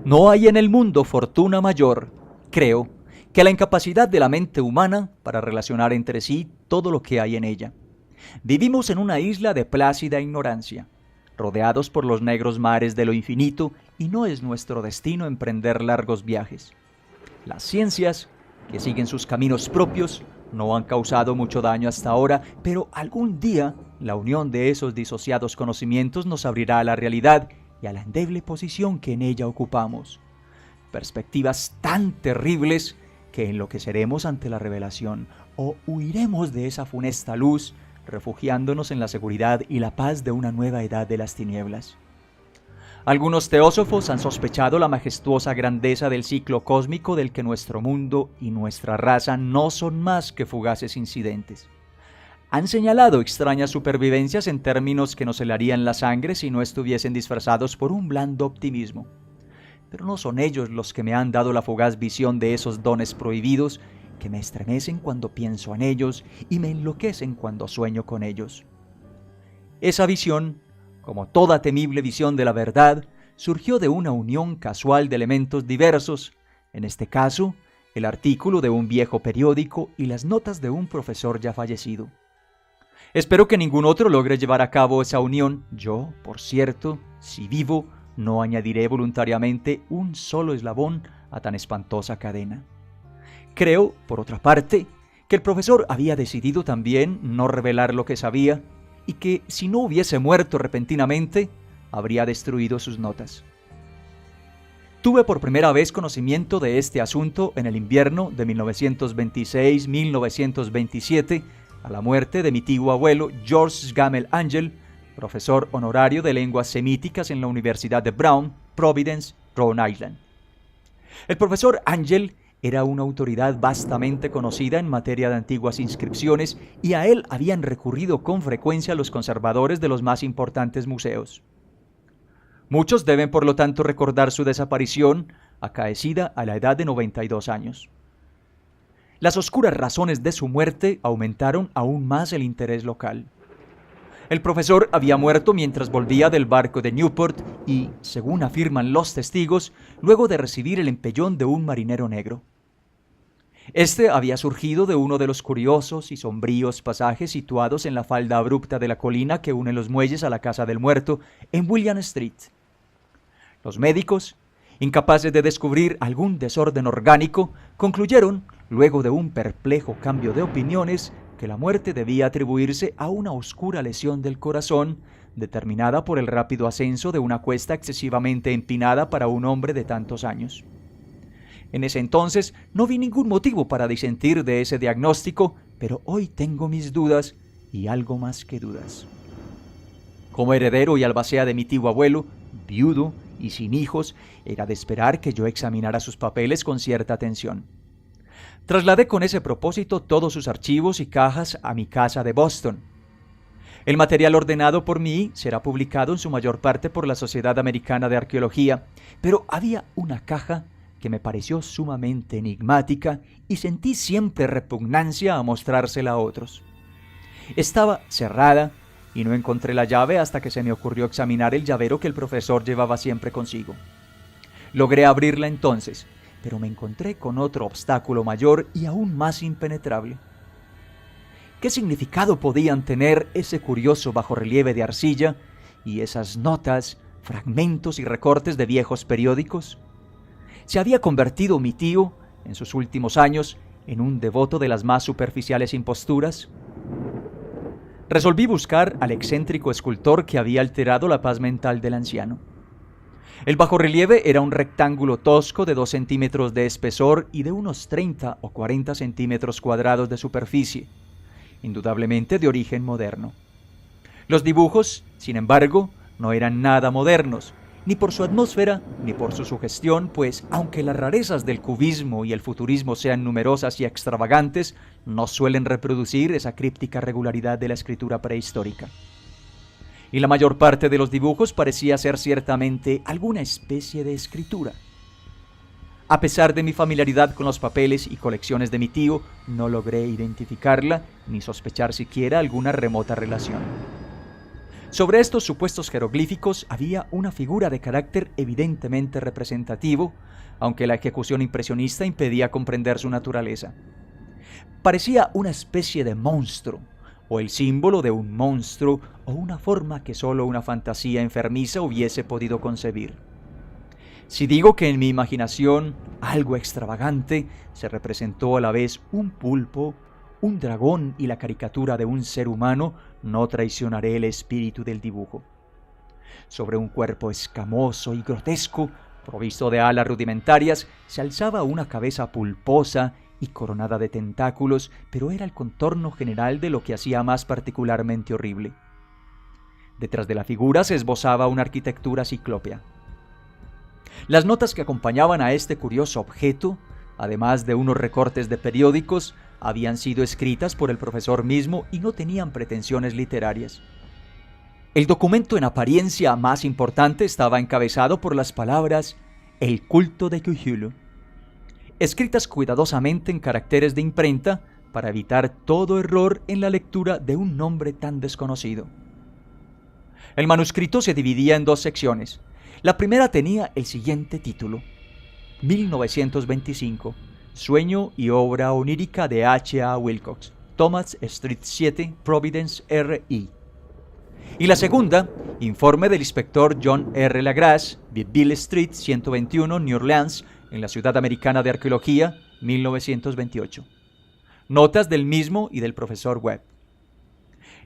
No hay en el mundo fortuna mayor, creo, que la incapacidad de la mente humana para relacionar entre sí todo lo que hay en ella. Vivimos en una isla de plácida ignorancia, rodeados por los negros mares de lo infinito, y no es nuestro destino emprender largos viajes. Las ciencias, que siguen sus caminos propios, no han causado mucho daño hasta ahora, pero algún día la unión de esos disociados conocimientos nos abrirá a la realidad y a la endeble posición que en ella ocupamos. Perspectivas tan terribles que enloqueceremos ante la revelación, o huiremos de esa funesta luz, refugiándonos en la seguridad y la paz de una nueva edad de las tinieblas. Algunos teósofos han sospechado la majestuosa grandeza del ciclo cósmico del que nuestro mundo y nuestra raza no son más que fugaces incidentes. Han señalado extrañas supervivencias en términos que nos helarían la sangre si no estuviesen disfrazados por un blando optimismo. Pero no son ellos los que me han dado la fugaz visión de esos dones prohibidos que me estremecen cuando pienso en ellos y me enloquecen cuando sueño con ellos. Esa visión, como toda temible visión de la verdad, surgió de una unión casual de elementos diversos, en este caso, el artículo de un viejo periódico y las notas de un profesor ya fallecido. Espero que ningún otro logre llevar a cabo esa unión. Yo, por cierto, si vivo, no añadiré voluntariamente un solo eslabón a tan espantosa cadena. Creo, por otra parte, que el profesor había decidido también no revelar lo que sabía y que, si no hubiese muerto repentinamente, habría destruido sus notas. Tuve por primera vez conocimiento de este asunto en el invierno de 1926-1927, a la muerte de mi tío abuelo George Gamel Angel, profesor honorario de lenguas semíticas en la Universidad de Brown, Providence, Rhode Island. El profesor Angel era una autoridad vastamente conocida en materia de antiguas inscripciones y a él habían recurrido con frecuencia los conservadores de los más importantes museos. Muchos deben por lo tanto recordar su desaparición, acaecida a la edad de 92 años. Las oscuras razones de su muerte aumentaron aún más el interés local. El profesor había muerto mientras volvía del barco de Newport y, según afirman los testigos, luego de recibir el empellón de un marinero negro. Este había surgido de uno de los curiosos y sombríos pasajes situados en la falda abrupta de la colina que une los muelles a la casa del muerto en William Street. Los médicos, incapaces de descubrir algún desorden orgánico, concluyeron, luego de un perplejo cambio de opiniones, que la muerte debía atribuirse a una oscura lesión del corazón, determinada por el rápido ascenso de una cuesta excesivamente empinada para un hombre de tantos años. En ese entonces no vi ningún motivo para disentir de ese diagnóstico, pero hoy tengo mis dudas y algo más que dudas. Como heredero y albacea de mi tío abuelo, viudo y sin hijos, era de esperar que yo examinara sus papeles con cierta atención. Trasladé con ese propósito todos sus archivos y cajas a mi casa de Boston. El material ordenado por mí será publicado en su mayor parte por la Sociedad Americana de Arqueología, pero había una caja que me pareció sumamente enigmática y sentí siempre repugnancia a mostrársela a otros. Estaba cerrada y no encontré la llave hasta que se me ocurrió examinar el llavero que el profesor llevaba siempre consigo. Logré abrirla entonces, pero me encontré con otro obstáculo mayor y aún más impenetrable. ¿Qué significado podían tener ese curioso bajorrelieve de arcilla y esas notas, fragmentos y recortes de viejos periódicos? ¿Se había convertido mi tío, en sus últimos años, en un devoto de las más superficiales imposturas? Resolví buscar al excéntrico escultor que había alterado la paz mental del anciano. El bajorrelieve era un rectángulo tosco de 2 centímetros de espesor y de unos 30 o 40 centímetros cuadrados de superficie, indudablemente de origen moderno. Los dibujos, sin embargo, no eran nada modernos, ni por su atmósfera, ni por su sugestión, pues aunque las rarezas del cubismo y el futurismo sean numerosas y extravagantes, no suelen reproducir esa críptica regularidad de la escritura prehistórica. y la mayor parte de los dibujos parecía ser ciertamente alguna especie de escritura. A pesar de mi familiaridad con los papeles y colecciones de mi tío, no logré identificarla ni sospechar siquiera alguna remota relación. Sobre estos supuestos jeroglíficos había una figura de carácter evidentemente representativo, aunque la ejecución impresionista impedía comprender su naturaleza. Parecía una especie de monstruo, o el símbolo de un monstruo, o una forma que solo una fantasía enfermiza hubiese podido concebir. Si digo que en mi imaginación algo extravagante se representó a la vez un pulpo, un dragón y la caricatura de un ser humano, no traicionaré el espíritu del dibujo. Sobre un cuerpo escamoso y grotesco, provisto de alas rudimentarias, se alzaba una cabeza pulposa y coronada de tentáculos, pero era el contorno general de lo que hacía más particularmente horrible. Detrás de la figura se esbozaba una arquitectura ciclópea. Las notas que acompañaban a este curioso objeto, además de unos recortes de periódicos, habían sido escritas por el profesor mismo y no tenían pretensiones literarias. El documento en apariencia más importante estaba encabezado por las palabras «El culto de Cthulhu», escritas cuidadosamente en caracteres de imprenta para evitar todo error en la lectura de un nombre tan desconocido. El manuscrito se dividía en dos secciones. La primera tenía el siguiente título: 1925, Sueño y obra onírica de H.A. Wilcox, Thomas Street 7, Providence, R.I. Y la segunda, Informe del inspector John R. LaGrasse, Bill Street 121, New Orleans, en la Ciudad Americana de Arqueología, 1928. Notas del mismo y del profesor Webb.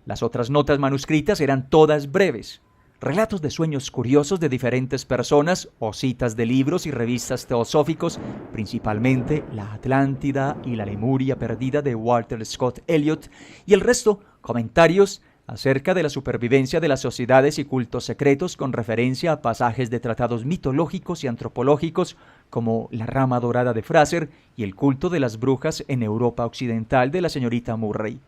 Las otras notas manuscritas eran todas breves, relatos de sueños curiosos de diferentes personas o citas de libros y revistas teosóficos, principalmente La Atlántida y la Lemuria perdida de Walter Scott Elliot, y el resto comentarios acerca de la supervivencia de las sociedades y cultos secretos con referencia a pasajes de tratados mitológicos y antropológicos como La rama dorada de Fraser y el culto de las brujas en Europa occidental de la señorita Murray.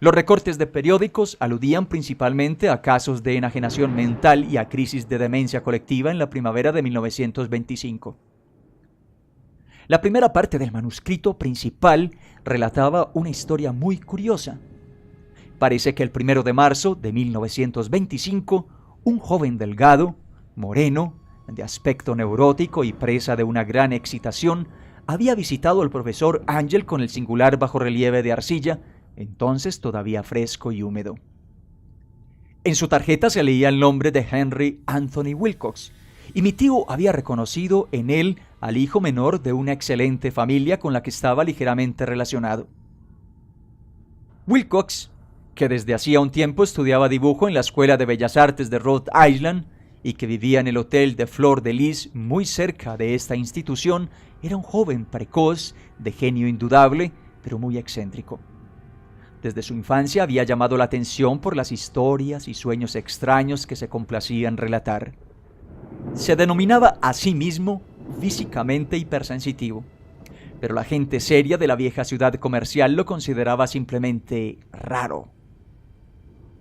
Los recortes de periódicos aludían principalmente a casos de enajenación mental y a crisis de demencia colectiva en la primavera de 1925. La primera parte del manuscrito principal relataba una historia muy curiosa. Parece que el 1 de marzo de 1925, un joven delgado, moreno, de aspecto neurótico y presa de una gran excitación, había visitado al profesor Angell con el singular bajorrelieve de arcilla, entonces todavía fresco y húmedo. En su tarjeta se leía el nombre de Henry Anthony Wilcox, y mi tío había reconocido en él al hijo menor de una excelente familia con la que estaba ligeramente relacionado. Wilcox, que desde hacía un tiempo estudiaba dibujo en la Escuela de Bellas Artes de Rhode Island y que vivía en el Hotel de Fleur de Lis muy cerca de esta institución, era un joven precoz, de genio indudable, pero muy excéntrico. Desde su infancia había llamado la atención por las historias y sueños extraños que se complacía en relatar. Se denominaba a sí mismo físicamente hipersensitivo, pero la gente seria de la vieja ciudad comercial lo consideraba simplemente raro.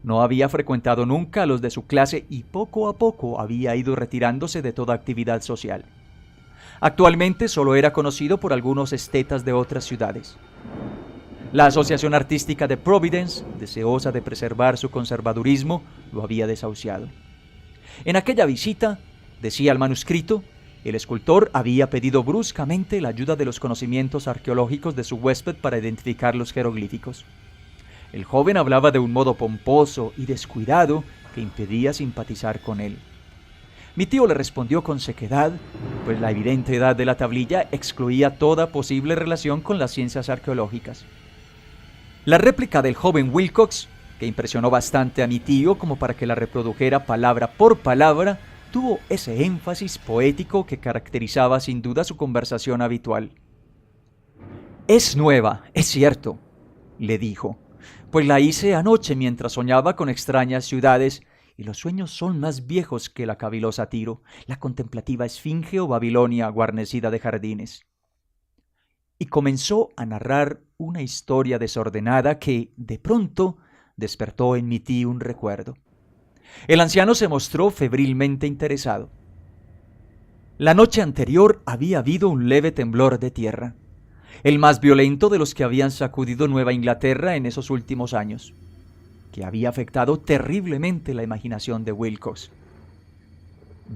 No había frecuentado nunca a los de su clase y poco a poco había ido retirándose de toda actividad social. Actualmente solo era conocido por algunos estetas de otras ciudades. La Asociación Artística de Providence, deseosa de preservar su conservadurismo, lo había desahuciado. En aquella visita, decía el manuscrito, el escultor había pedido bruscamente la ayuda de los conocimientos arqueológicos de su huésped para identificar los jeroglíficos. El joven hablaba de un modo pomposo y descuidado que impedía simpatizar con él. Mi tío le respondió con sequedad, pues la evidente edad de la tablilla excluía toda posible relación con las ciencias arqueológicas. La réplica del joven Wilcox, que impresionó bastante a mi tío como para que la reprodujera palabra por palabra, tuvo ese énfasis poético que caracterizaba sin duda su conversación habitual. «Es nueva, es cierto», le dijo, «pues la hice anoche mientras soñaba con extrañas ciudades, y los sueños son más viejos que la cavilosa Tiro, la contemplativa Esfinge o Babilonia guarnecida de jardines». Y comenzó a narrar una historia desordenada que, de pronto, despertó en mi tío un recuerdo. El anciano se mostró febrilmente interesado. La noche anterior había habido un leve temblor de tierra, el más violento de los que habían sacudido Nueva Inglaterra en esos últimos años, que había afectado terriblemente la imaginación de Wilcox.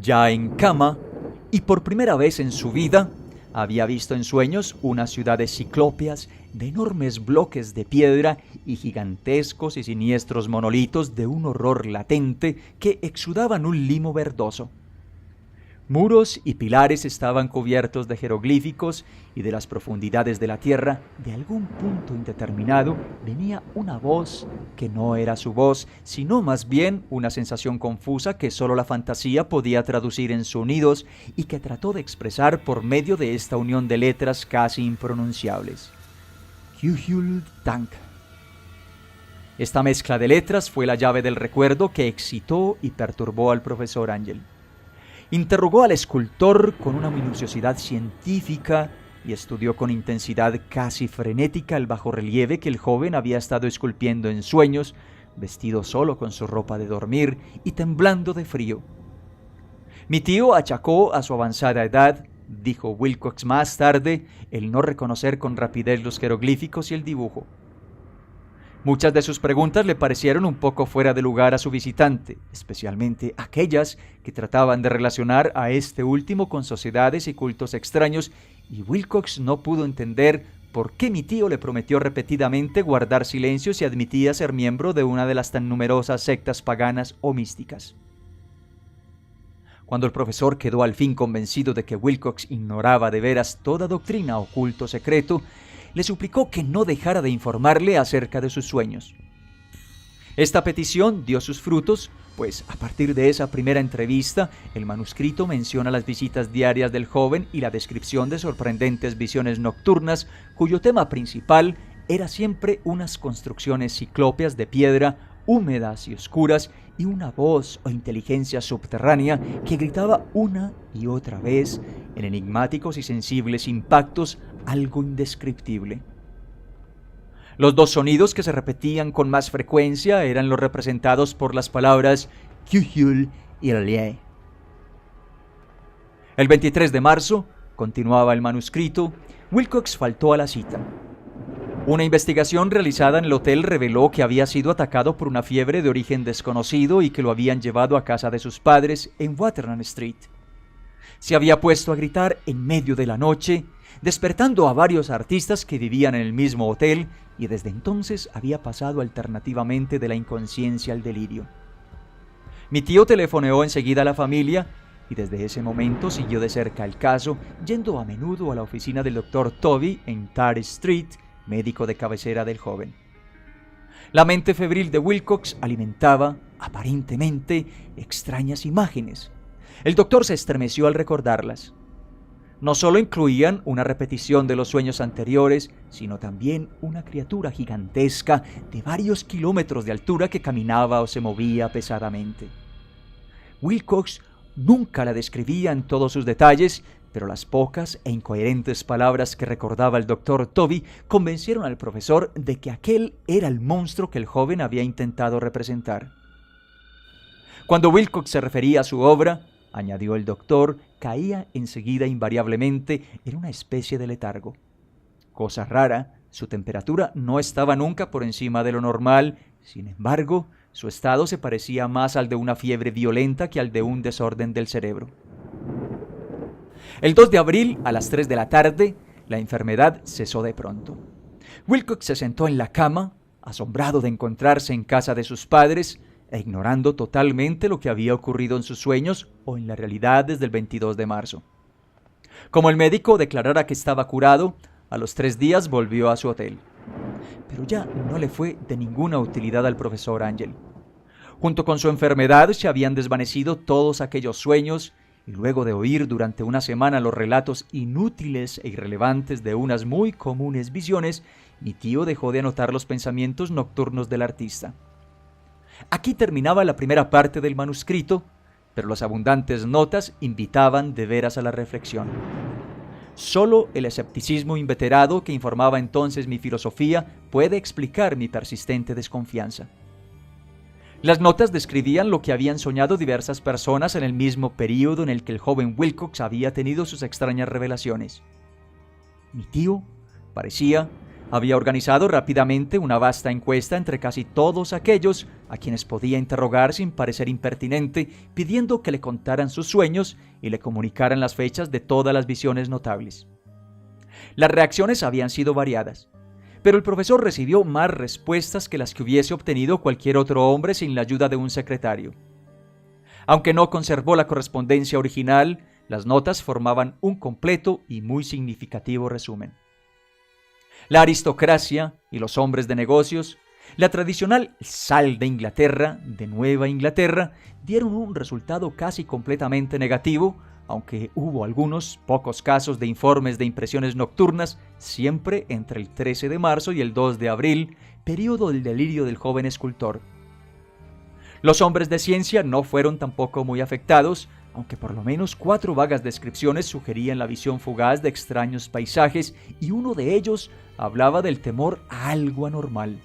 Ya en cama, y por primera vez en su vida, había visto en sueños unas ciudades ciclópeas de enormes bloques de piedra y gigantescos y siniestros monolitos de un horror latente que exudaban un limo verdoso. Muros y pilares estaban cubiertos de jeroglíficos y de las profundidades de la tierra, de algún punto indeterminado, venía una voz que no era su voz, sino más bien una sensación confusa que solo la fantasía podía traducir en sonidos y que trató de expresar por medio de esta unión de letras casi impronunciables. Kyuhyul Tank. Esta mezcla de letras fue la llave del recuerdo que excitó y perturbó al profesor Angell. Interrogó al escultor con una minuciosidad científica y estudió con intensidad casi frenética el bajorrelieve que el joven había estado esculpiendo en sueños, vestido solo con su ropa de dormir y temblando de frío. Mi tío achacó a su avanzada edad, dijo Wilcox más tarde, el no reconocer con rapidez los jeroglíficos y el dibujo. Muchas de sus preguntas le parecieron un poco fuera de lugar a su visitante, especialmente aquellas que trataban de relacionar a este último con sociedades y cultos extraños, y Wilcox no pudo entender por qué mi tío le prometió repetidamente guardar silencio si admitía ser miembro de una de las tan numerosas sectas paganas o místicas. Cuando el profesor quedó al fin convencido de que Wilcox ignoraba de veras toda doctrina o culto secreto, le suplicó que no dejara de informarle acerca de sus sueños. Esta petición dio sus frutos, pues a partir de esa primera entrevista, el manuscrito menciona las visitas diarias del joven y la descripción de sorprendentes visiones nocturnas, cuyo tema principal era siempre unas construcciones ciclópeas de piedra, húmedas y oscuras, y una voz o inteligencia subterránea que gritaba una y otra vez, en enigmáticos y sensibles impactos, algo indescriptible. Los dos sonidos que se repetían con más frecuencia eran los representados por las palabras Kyuhyul y Lie. El 23 de marzo, continuaba el manuscrito, Wilcox faltó a la cita. Una investigación realizada en el hotel reveló que había sido atacado por una fiebre de origen desconocido y que lo habían llevado a casa de sus padres en Waterman Street. Se había puesto a gritar en medio de la noche, despertando a varios artistas que vivían en el mismo hotel, y desde entonces había pasado alternativamente de la inconsciencia al delirio. Mi tío telefoneó enseguida a la familia y desde ese momento siguió de cerca el caso, yendo a menudo a la oficina del Dr. Toby en Tare Street, médico de cabecera del joven. La mente febril de Wilcox alimentaba, aparentemente, extrañas imágenes. El doctor se estremeció al recordarlas. No solo incluían una repetición de los sueños anteriores, sino también una criatura gigantesca de varios kilómetros de altura que caminaba o se movía pesadamente. Wilcox nunca la describía en todos sus detalles, pero las pocas e incoherentes palabras que recordaba el doctor Toby convencieron al profesor de que aquel era el monstruo que el joven había intentado representar. Cuando Wilcox se refería a su obra, añadió el doctor, caía enseguida invariablemente en una especie de letargo. Cosa rara, su temperatura no estaba nunca por encima de lo normal, sin embargo, su estado se parecía más al de una fiebre violenta que al de un desorden del cerebro. El 2 de abril, a las 3 de la tarde, la enfermedad cesó de pronto. Wilcox se sentó en la cama, asombrado de encontrarse en casa de sus padres, e ignorando totalmente lo que había ocurrido en sus sueños o en la realidad desde el 22 de marzo. Como el médico declarara que estaba curado, a los 3 días volvió a su hotel. Pero ya no le fue de ninguna utilidad al profesor Angell. Junto con su enfermedad se habían desvanecido todos aquellos sueños, y luego de oír durante una semana los relatos inútiles e irrelevantes de unas muy comunes visiones, mi tío dejó de anotar los pensamientos nocturnos del artista. Aquí terminaba la primera parte del manuscrito, pero las abundantes notas invitaban de veras a la reflexión. Solo el escepticismo inveterado que informaba entonces mi filosofía puede explicar mi persistente desconfianza. Las notas describían lo que habían soñado diversas personas en el mismo período en el que el joven Wilcox había tenido sus extrañas revelaciones. Mi tío, parecía, había organizado rápidamente una vasta encuesta entre casi todos aquellos a quienes podía interrogar sin parecer impertinente, pidiendo que le contaran sus sueños y le comunicaran las fechas de todas las visiones notables. Las reacciones habían sido variadas, pero el profesor recibió más respuestas que las que hubiese obtenido cualquier otro hombre sin la ayuda de un secretario. Aunque no conservó la correspondencia original, las notas formaban un completo y muy significativo resumen. La aristocracia y los hombres de negocios, la tradicional sal de Inglaterra, de Nueva Inglaterra, dieron un resultado casi completamente negativo, aunque hubo algunos pocos casos de informes de impresiones nocturnas, siempre entre el 13 de marzo y el 2 de abril, período del delirio del joven escultor. Los hombres de ciencia no fueron tampoco muy afectados, aunque por lo menos 4 vagas descripciones sugerían la visión fugaz de extraños paisajes y uno de ellos hablaba del temor a algo anormal.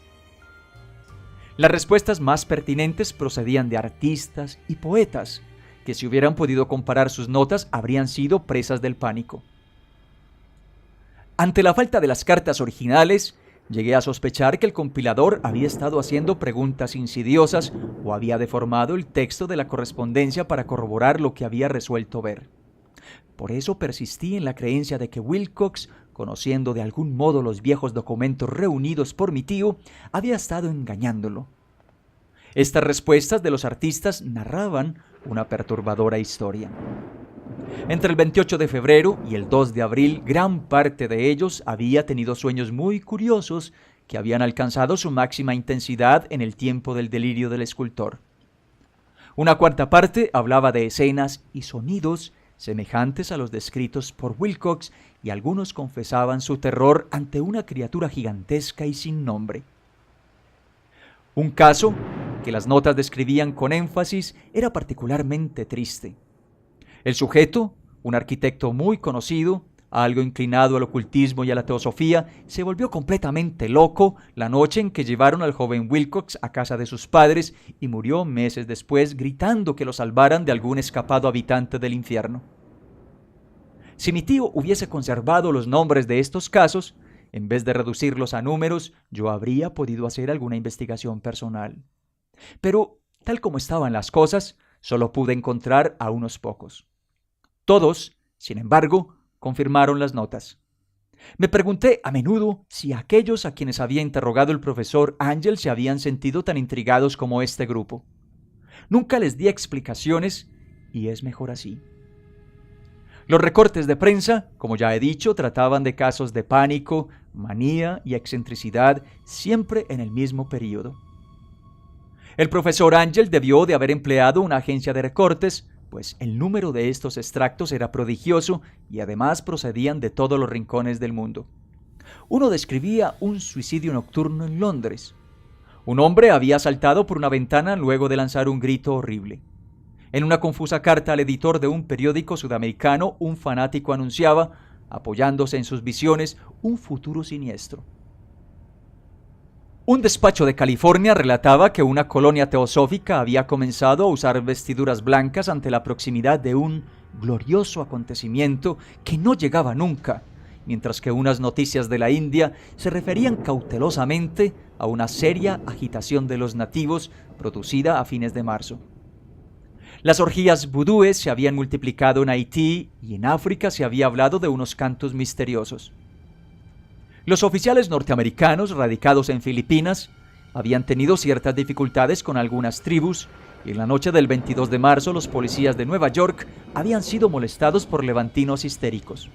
Las respuestas más pertinentes procedían de artistas y poetas, que si hubieran podido comparar sus notas habrían sido presas del pánico. Ante la falta de las cartas originales, llegué a sospechar que el compilador había estado haciendo preguntas insidiosas o había deformado el texto de la correspondencia para corroborar lo que había resuelto ver. Por eso persistí en la creencia de que Wilcox, conociendo de algún modo los viejos documentos reunidos por mi tío, había estado engañándolo. Estas respuestas de los artistas narraban una perturbadora historia. Entre el 28 de febrero y el 2 de abril, gran parte de ellos había tenido sueños muy curiosos que habían alcanzado su máxima intensidad en el tiempo del delirio del escultor. Una cuarta parte hablaba de escenas y sonidos semejantes a los descritos por Wilcox, y algunos confesaban su terror ante una criatura gigantesca y sin nombre. Un caso, que las notas describían con énfasis, era particularmente triste. El sujeto, un arquitecto muy conocido, algo inclinado al ocultismo y a la teosofía, se volvió completamente loco la noche en que llevaron al joven Wilcox a casa de sus padres y murió meses después gritando que lo salvaran de algún escapado habitante del infierno. Si mi tío hubiese conservado los nombres de estos casos, en vez de reducirlos a números, yo habría podido hacer alguna investigación personal. Pero, tal como estaban las cosas, solo pude encontrar a unos pocos. Todos, sin embargo, confirmaron las notas. Me pregunté a menudo si aquellos a quienes había interrogado el profesor Angell se habían sentido tan intrigados como este grupo. Nunca les di explicaciones y es mejor así. Los recortes de prensa, como ya he dicho, trataban de casos de pánico, manía y excentricidad, siempre en el mismo período. El profesor Angell debió de haber empleado una agencia de recortes, pues el número de estos extractos era prodigioso y además procedían de todos los rincones del mundo. Uno describía un suicidio nocturno en Londres. Un hombre había saltado por una ventana luego de lanzar un grito horrible. En una confusa carta al editor de un periódico sudamericano, un fanático anunciaba, apoyándose en sus visiones, un futuro siniestro. Un despacho de California relataba que una colonia teosófica había comenzado a usar vestiduras blancas ante la proximidad de un glorioso acontecimiento que no llegaba nunca, mientras que unas noticias de la India se referían cautelosamente a una seria agitación de los nativos producida a fines de marzo. Las orgías vudúes se habían multiplicado en Haití y en África se había hablado de unos cantos misteriosos. Los oficiales norteamericanos radicados en Filipinas habían tenido ciertas dificultades con algunas tribus y en la noche del 22 de marzo los policías de Nueva York habían sido molestados por levantinos histéricos.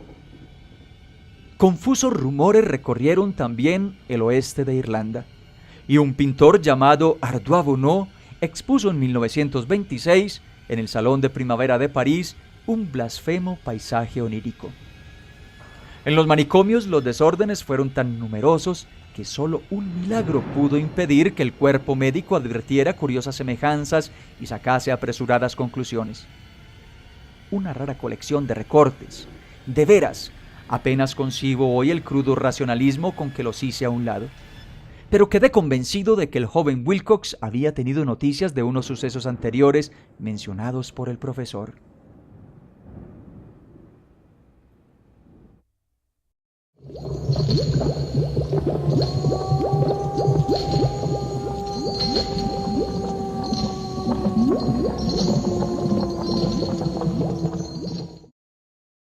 Confusos rumores recorrieron también el oeste de Irlanda y un pintor llamado Ardois Bonneau expuso en 1926 en el Salón de Primavera de París un blasfemo paisaje onírico. En los manicomios los desórdenes fueron tan numerosos que solo un milagro pudo impedir que el cuerpo médico advirtiera curiosas semejanzas y sacase apresuradas conclusiones. Una rara colección de recortes. De veras, apenas concibo hoy el crudo racionalismo con que los hice a un lado. pero quedé convencido de que el joven Wilcox había tenido noticias de unos sucesos anteriores mencionados por el profesor.